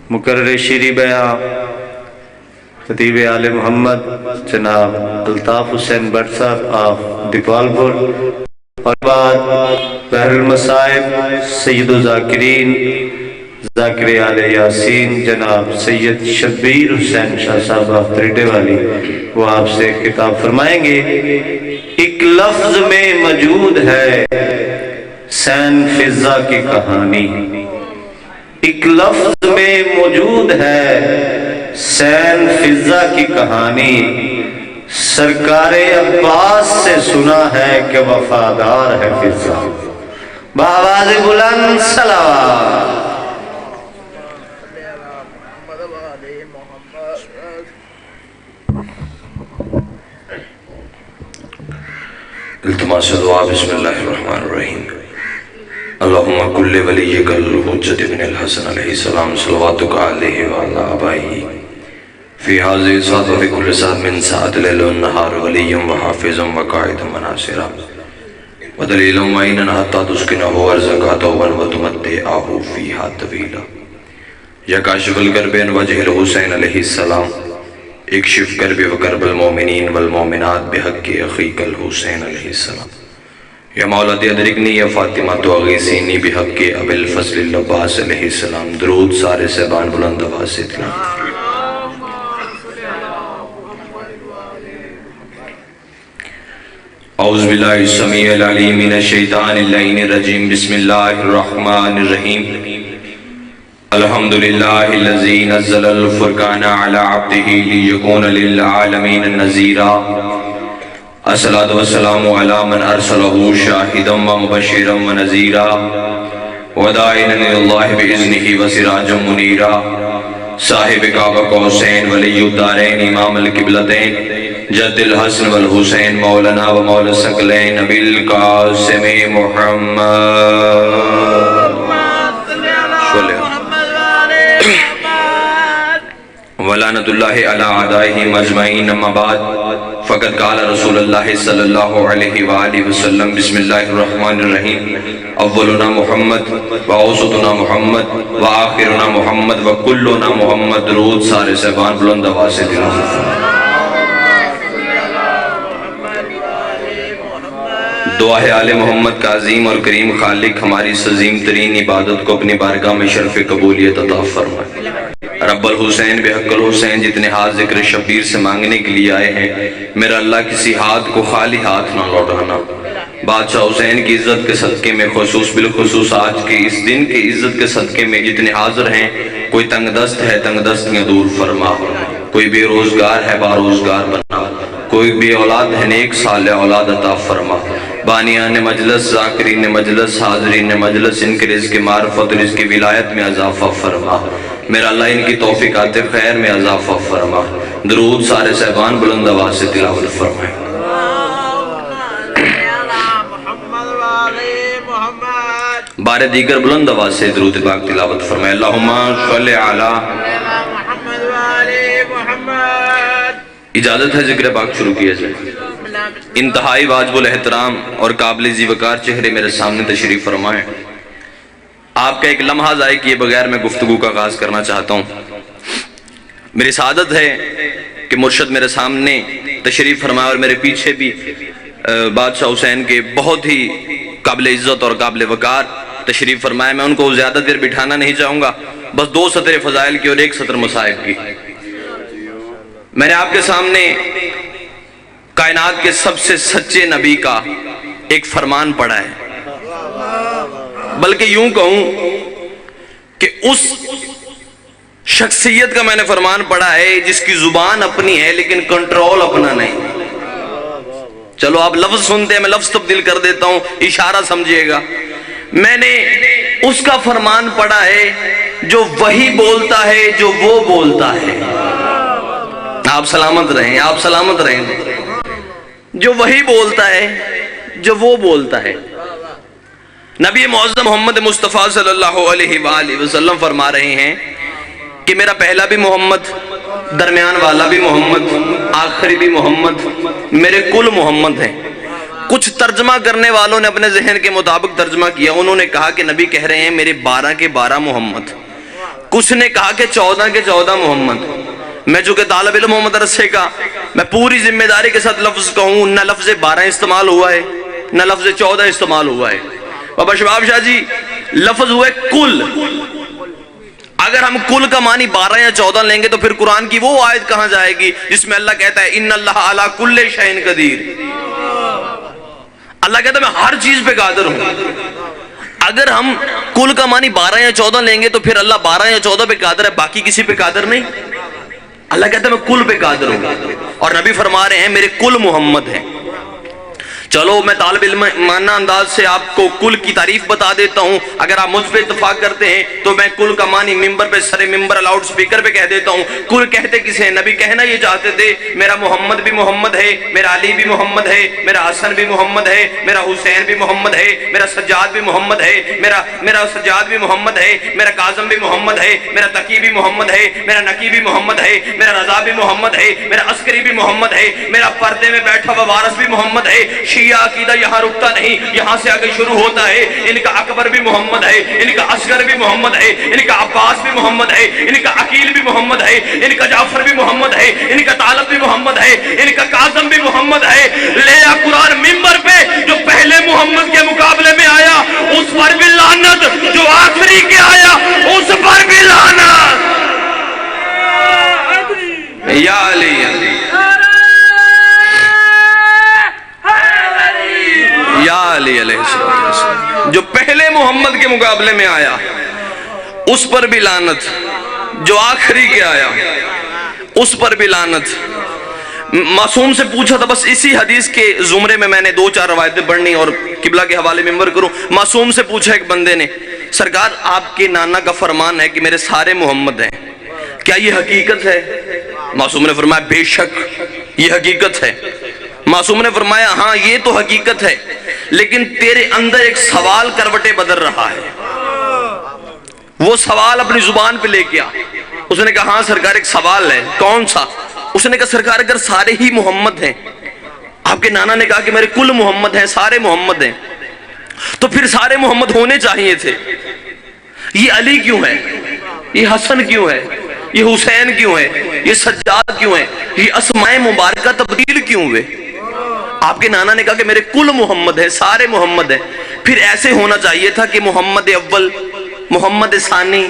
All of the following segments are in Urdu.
مقرر شیریں بیاں خطیب آل محمد جناب الطاف حسین بٹ صاحب آف دیپالپور، اور بعد بحر المصائب سید الذاکرین ذاکر آل یاسین جناب سید شبیر حسین شاہ صاحب آف تریٹے والی، وہ آپ سے خطاب فرمائیں گے۔ ایک لفظ میں موجود ہے سین فضا کی کہانی، ایک لفظ میں موجود ہے سین فضا کی کہانی، سرکار عباس سے سنا ہے کہ وفادار ہے فضا، بآواز بلند صلوات۔ التماس دعا بسم اللہ الرحمن الرحیم۔ اللہم کل ولیک الحجت ابن الحسن علیہ السلام صلواتک علیہ وعلا آبائی فی حاضر ساتھ وفی کل ساتھ من ساعت لیل و نہار ولیم و حافظم و قائد مناصرہ و دلیلم و اینن حتی تسکنہو ورزکاتو و تمتعہو فیہا طویلا۔ یا کاشف الکرب وجہ الحسین علیہ السلام، اکشف کرب و کرب المومنین والمومنات بحق اخیق الحسین علیہ السلام۔ یا مولاد ادرکنی یا فاطمہ تو اغیثینی بحق اب الفضل العباس علیہ السلام۔ درود سارے صحبان بلند آواز سے تلاوت۔ اعوذ باللہ السمیع العلیم من الشیطان اللعین الرجیم، بسم اللہ الرحمن الرحیم۔ الحمدللہ الذی نزل الفرقان علی عبدہ لیکون للعالمین نذیرا۔ الصلاة والسلام علی من ارسلہ شاہدا و مبشرا و نذیرا وداعیا الی اللہ باذنہ و سراجا منیرا۔ صاحب کعبہ قوسین ولی الدارین امام القبلتین جد الحسن والحسین مولانا و مولا الثقلین ابی القاسم محمد ولعنت اللہ علی اعدائہ مجمعین، اما بعد فقد قال رسول اللہ صلی اللہ علیہ وآلہ وسلم، بسم اللہ الرحمن الرحیم۔ اولنا محمد وعوسطنا محمد وآخرنا محمد وکلنا محمد۔ درود سارے صحبان بلند آواز سے تلاوت۔ دعا ہے آل محمد کا عظیم اور کریم خالق ہماری اس عظیم ترین عبادت کو اپنی بارگاہ میں شرف قبولیت عطا فرمائے۔ رب الحسین بحق الحسین جتنے ہاتھ ذکر شبیر سے مانگنے کے لیے آئے ہیں، میرا اللہ کسی ہاتھ کو خالی ہاتھ نہ لوٹانا۔ بادشاہ حسین کی عزت کے صدقے میں خصوص بالخصوص آج کے اس دن کی عزت کے صدقے میں جتنے حاضر ہیں، کوئی تنگ دست ہے تنگ دستیاں دور فرما، کوئی بے روزگار ہے باروزگار بنا، کوئی بے اولاد ہے نیک صالح اولاد عطا فرما۔ بانیان مجلس ذاکرین مجلس حاضرین مجلس، ان کے رزق معرفت اور رزق ولایت میں اضافہ فرما۔ میرا اللہ ان کی توفیقات خیر میں اضافہ فرما۔ درود سارے صحبان بلند آواز سے تلاوت فرمائیں۔ بار دیگر بلند آواز سے درود پاک تلاوت فرمائیں۔ اللہم صلی علی محمد وآلِ محمد۔ اجازت ہے ذکر پاک شروع کیا جائے۔ انتہائی واجب الاحترام اور قابل ذی وقار چہرے میرے سامنے تشریف فرمائیں۔ آپ کا ایک لمحہ ضائع کیے بغیر میں گفتگو کا آغاز کرنا چاہتا ہوں۔ میری سعادت ہے کہ مرشد میرے سامنے تشریف فرمائے اور میرے پیچھے بھی بادشاہ حسین کے بہت ہی قابل عزت اور قابل وقار تشریف فرمائے۔ میں ان کو زیادہ دیر بٹھانا نہیں چاہوں گا، بس 2 سطر فضائل کی اور 1 سطر مصائب کی۔ میں نے آپ کے سامنے کائنات کے سب سے سچے نبی کا ایک فرمان پڑھا ہے، بلکہ یوں کہوں کہ اس شخصیت کا میں نے فرمان پڑھا ہے جس کی زبان اپنی ہے لیکن کنٹرول اپنا نہیں۔ چلو آپ لفظ سنتے ہیں، میں لفظ تبدیل کر دیتا ہوں، اشارہ سمجھیے گا۔ میں نے اس کا فرمان پڑھا ہے جو وہی بولتا ہے جو وہ بولتا ہے۔ آپ سلامت رہیں، آپ سلامت رہیں۔ جو وہی بولتا ہے جو وہ بولتا ہے۔ نبی معظم محمد مصطفیٰ صلی اللہ علیہ وآلہ وسلم فرما رہے ہیں کہ میرا پہلا بھی محمد، درمیان والا بھی محمد، آخری بھی محمد، میرے کل محمد ہیں۔ کچھ ترجمہ کرنے والوں نے اپنے ذہن کے مطابق ترجمہ کیا، انہوں نے کہا کہ نبی کہہ رہے ہیں میرے 12 کے 12 محمد۔ کچھ نے کہا کہ 14 کے 14 محمد. میں چونکہ طالب علم ہوں مدرسے کا، میں پوری ذمہ داری کے ساتھ لفظ کہوں، نہ لفظ 12 استعمال ہوا ہے نہ لفظ 14 استعمال ہوا ہے. بابا شباب شاہ جی، لفظ ہوئے کل. اگر ہم کل کا معنی 12 یا 14 لیں گے تو پھر قرآن کی وہ آیت کہاں جائے گی جس میں اللہ کہتا ہے ان اللہ علی کل شیء قدیر. اللہ کہتا ہے میں ہر چیز پہ قادر ہوں. اگر ہم کل کا معنی 12 یا 14 لیں گے تو پھر اللہ 12 یا 14 پہ قادر ہے، باقی کسی پہ قادر نہیں. اللہ کہتا ہے میں کل پہ قادر ہوں، اور نبی فرما رہے ہیں میرے کل محمد ہیں. چلو میں طالب علم ماننا انداز سے آپ کو کل کی تعریف بتا دیتا ہوں. اگر آپ مجھ پہ اتفاق کرتے ہیں تو میں کل کا معنی ممبر پہ، سر ممبر لاؤڈ سپیکر پہ کہہ دیتا ہوں. کل کہتے کسے ہیں؟ نبی کہنا یہ چاہتے تھے میرا محمد بھی محمد ہے، میرا علی بھی محمد ہے، میرا حسن بھی محمد ہے، میرا حسین بھی محمد ہے، میرا سجاد بھی محمد ہے، میرا سجاد بھی محمد ہے، میرا کاظم بھی محمد ہے، میرا تقی بھی محمد ہے، میرا نقی بھی محمد ہے، میرا رضا بھی محمد ہے، میرا عسکری بھی محمد ہے، میرا پردے میں بیٹھا ہوا وارث بھی محمد ہے. شیعہ عقیدہ یہاں رکتا نہیں، یہاں سے آگے شروع ہوتا ہے. ان کا اکبر بھی محمد ہے، ان کا اصغر بھی محمد ہے، ان کا عباس بھی محمد ہے، ان کا عقیل بھی محمد ہے، ان کا جعفر بھی محمد ہے، ان کا طالب بھی محمد ہے، ان کا کاظم بھی محمد ہے. لیا قرآن ممبر پہ جو پہلے محمد کے مقابلے میں آیا اس پر بھی لعنت، جو آخری کے آیا اس پر بھی لعنت. یا علی یا علی علیہ السلام. جو پہلے محمد کے مقابلے میں آیا اس پر بھی لعنت، جو آخری کے آیا اس پر بھی لعنت. معصوم سے پوچھا تھا، بس اسی حدیث کے زمرے میں نے 2-4 روایتیں پڑھنی اور قبلہ کے حوالے ممبر کروں. معصوم سے پوچھا ایک بندے نے، سرکار آپ کے نانا کا فرمان ہے کہ میرے سارے محمد ہیں، کیا یہ حقیقت ہے؟ معصوم نے فرمایا بے شک یہ حقیقت ہے. معصوم نے فرمایا ہاں یہ تو حقیقت ہے، لیکن تیرے اندر ایک سوال کروٹیں بدل رہا ہے. وہ سوال اپنی زبان پہ لے کے آ. اس نے کہا ہاں سرکار ایک سوال ہے. کون سا؟ اس نے کہا سرکار اگر سارے ہی محمد ہیں، آپ کے نانا نے کہا کہ میرے کل محمد ہیں، سارے محمد ہیں، تو پھر سارے محمد ہونے چاہیے تھے. یہ علی کیوں ہے؟ یہ حسن کیوں ہے؟ یہ حسین کیوں ہے؟ یہ سجاد کیوں ہے؟ یہ اسماء مبارکہ تبدیل کیوں ہوئے؟ آپ کے نانا نے کہا کہ میرے کل محمد ہیں، سارے محمد ہیں. پھر ایسے ہونا چاہیے تھا کہ محمد اول، محمد ثانی،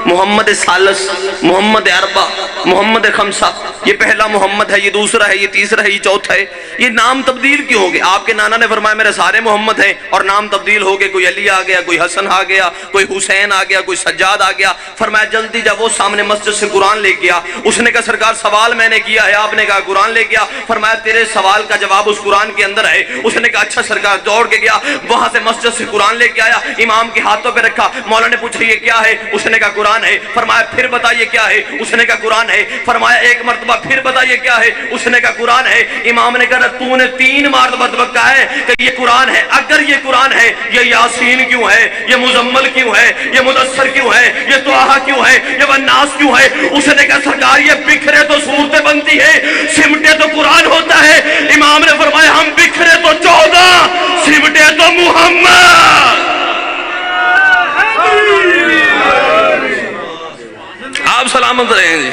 محمد ثالث، محمد اربع، محمد خمسہ، یہ پہلا محمد ہے، یہ دوسرا ہے، یہ تیسرا ہے، یہ چوتھا ہے. یہ نام تبدیل کیوں ہو گئے؟ آپ کے نانا نے فرمایا میرے سارے محمد ہیں اور نام تبدیل ہو گئے. کوئی علی آ گیا، کوئی حسن آ گیا، کوئی حسین آ گیا، کوئی سجاد آ گیا. فرمایا جلدی جب وہ سامنے مسجد سے قرآن لے گیا. اس نے کہا سرکار سوال میں نے کیا ہے. آپ نے کہا قرآن لے گیا. فرمایا تیرے سوال کا جواب اس قرآن کے اندر ہے. اس نے کہا اچھا سرکار. دوڑ کے گیا، وہاں سے مسجد سے قرآن لے کے آیا، امام کے ہاتھوں پہ رکھا. مولا نے پوچھا یہ کیا ہے؟ اس نے کہا قرآن ہے. فرمایا پھر بتا یہ کیا ہے؟ اس نے کہا قرآن ہے. فرمایا ایک مرتبہ پھر بتا یہ کیا ہے؟ اس نے کہا قرآن ہے. امام نے کہا تو نے 3 مرتبہ کہا ہے کہ یہ قرآن ہے. اگر یہ قرآن ہے یہ یاسین کیوں ہے؟ یہ مزمل کیوں ہے؟ یہ مدثر کیوں ہے؟ یہ طٰہٰ کیوں ہے؟ یہ والناس کیوں ہے؟ اس نے کہا سرکار یہ بکھرے تو صورتیں بنتی ہے، سمٹے تو قرآن ہوتا ہے. امام نے فرمایا ہم بکھرے تو 14، سمٹے تو محمد. آپ سلامت رہیں جی.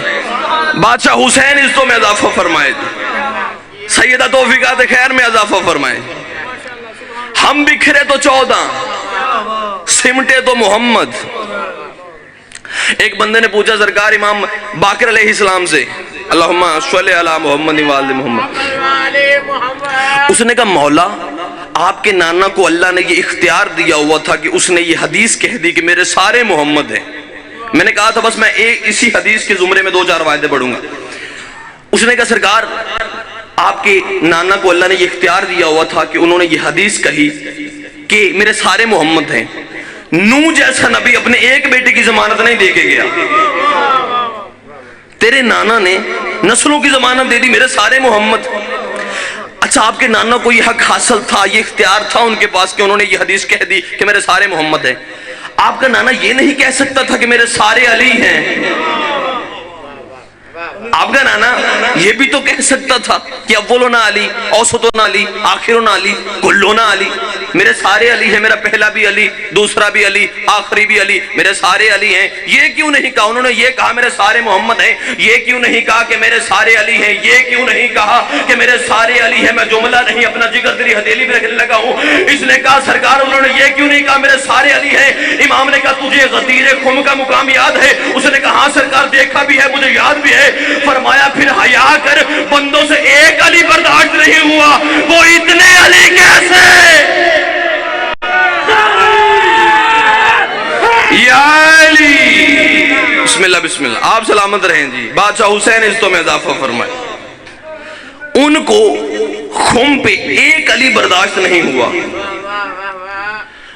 بادشاہ حسین عزتوں میں اضافہ فرمائے جی، سیدہ توفیقات خیر میں اضافہ فرمائے. ہم بکھرے تو 14، سمٹے تو محمد. ایک بندے نے پوچھا سرکار امام باقر علیہ السلام سے، اللہم صلی علی محمد وآل محمد. اس نے کہا مولا آپ کے نانا کو اللہ نے یہ اختیار دیا ہوا تھا کہ اس نے یہ حدیث کہہ دی کہ میرے سارے محمد ہیں. میں نے کہا تھا بس میں اسی حدیث کے زمرے میں 2-4 روایتیں پڑھوں گا. اس نے کہا سرکار آپ کے نانا کو اللہ نے یہ اختیار دیا ہوا تھا کہ انہوں نے یہ حدیث کہی کہ میرے سارے محمد ہیں. نوح جیسا نبی اپنے ایک بیٹے کی ضمانت نہیں دے کے گیا، تیرے نانا نے نسلوں کی ضمانت دے دی میرے سارے محمد. اچھا آپ کے نانا کو یہ حق حاصل تھا، یہ اختیار تھا ان کے پاس کہ انہوں نے یہ حدیث کہہ دی کہ میرے سارے محمد ہیں. آپ کا نانا یہ نہیں کہہ سکتا تھا کہ میرے سارے علی ہیں. آپ آپ کا نانا یہ بھی تو کہہ سکتا تھا کہ اولنا علی، اوسطنا علی، آخرنا علی، کلنا علی، میرے سارے علی ہیں، میرا پہلا بھی علی، دوسرا بھی علی، آخری بھی علی، میرے سارے علی ہیں. یہ کیوں نہیں کہا؟ انہوں نے یہ کہا میرے سارے محمد ہیں. یہ کیوں نہیں کہا کہ میرے سارے علی ہیں؟ یہ کیوں نہیں کہا کہ میرے سارے علی ہیں؟ میں جملہ نہیں اپنا جگر تیری ہتھیلی میں رکھنے لگا ہوں. اس نے کہا سرکار انہوں نے یہ کیوں نہیں کہا میرے سارے علی ہیں؟ امام نے کہا تجھے غدیر خم کا مقام یاد ہے؟ اس نے کہا ہاں سرکار دیکھا بھی ہے، مجھے یاد بھی ہے. فرمایا پھر حیا کر، بندوں سے ایک علی برداشت نہیں ہوا، وہ اتنے علی کیسے؟ یا علی، بسم اللہ بسم اللہ، آپ سلامت رہیں جی. بادشاہ حسین عزتوں میں اضافہ فرمائے. ان کو خم پہ ایک علی برداشت نہیں ہوا،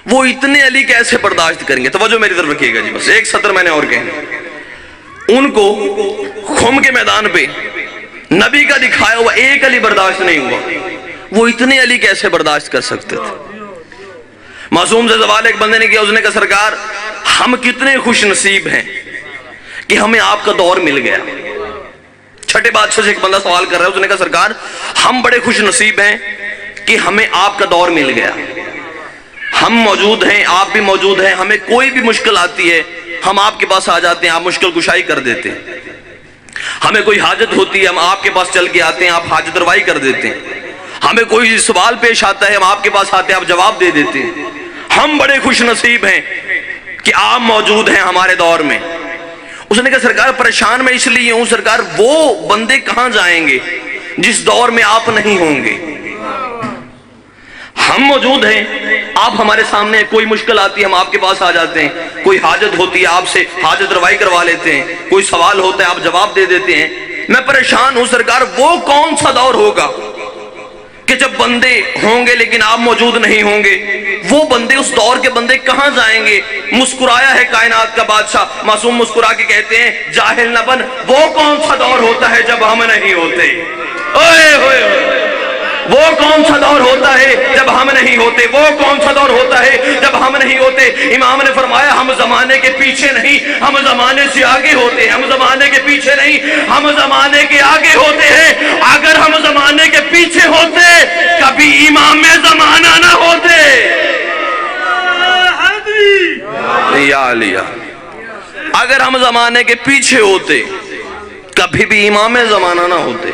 وہ اتنے علی کیسے برداشت کریں گے؟ توجہ میری طرف رکھیے گا جی، بس ایک سطر میں نے اور کہنا. ان کو خم کے میدان پہ نبی کا دکھایا ہوا ایک علی برداشت نہیں ہوا، وہ اتنے علی کیسے برداشت کر سکتے تھے؟ معصوم سے سوال ایک بندے نے کیا، اس نے کہا سرکار ہم کتنے خوش نصیب ہیں کہ ہمیں آپ کا دور مل گیا. چھٹے بادشاہ سے ایک بندہ سوال کر رہا ہے، اس نے کہا سرکار ہم بڑے خوش نصیب ہیں کہ ہمیں آپ کا دور مل گیا. ہم موجود ہیں، آپ بھی موجود ہیں، ہمیں کوئی بھی مشکل آتی ہے ہم آپ کے پاس آ جاتے ہیں، آپ مشکل کشائی کر دیتے ہیں. ہمیں کوئی حاجت ہوتی ہے ہم آپ کے پاس چل کے آتے ہیں، آپ حاجت روائی کر دیتے ہیں. ہمیں کوئی سوال پیش آتا ہے ہم آپ کے پاس آتے ہیں، آپ جواب دے دیتے ہیں. ہم بڑے خوش نصیب ہیں کہ آپ موجود ہیں ہمارے دور میں. اس نے کہا سرکار پریشان میں اس لیے ہوں سرکار، وہ بندے کہاں جائیں گے جس دور میں آپ نہیں ہوں گے؟ ہم موجود ہیں، آپ ہمارے سامنے، کوئی مشکل آتی ہے ہم آپ کے پاس آ جاتے ہیں، کوئی حاجت ہوتی ہے آپ سے حاجت روائی کروا لیتے ہیں، کوئی سوال ہوتا ہے آپ جواب دے دیتے ہیں. میں پریشان ہوں سرکار، وہ کون سا دور ہوگا کہ جب بندے ہوں گے لیکن آپ موجود نہیں ہوں گے؟ وہ بندے، اس دور کے بندے کہاں جائیں گے؟ مسکرایا ہے کائنات کا بادشاہ. معصوم مسکرا کے کہتے ہیں جاہل نہ بن، وہ کون سا دور ہوتا ہے جب ہم نہیں ہوتے؟ اوئے ہوئے ہوئے، وہ کون سا دور ہوتا ہے جب ہم نہیں ہوتے؟ وہ کون سا دور ہوتا ہے جب ہم نہیں ہوتے؟ امام نے فرمایا ہم زمانے کے پیچھے نہیں، ہم زمانے سے آگے ہوتے ہیں. ہم زمانے کے پیچھے نہیں، ہم زمانے کے آگے ہوتے ہیں. اگر ہم زمانے کے پیچھے ہوتے کبھی امام زمانہ نہ ہوتے. یا علیہ، اگر ہم زمانے کے پیچھے ہوتے کبھی بھی امام زمانہ نہ ہوتے.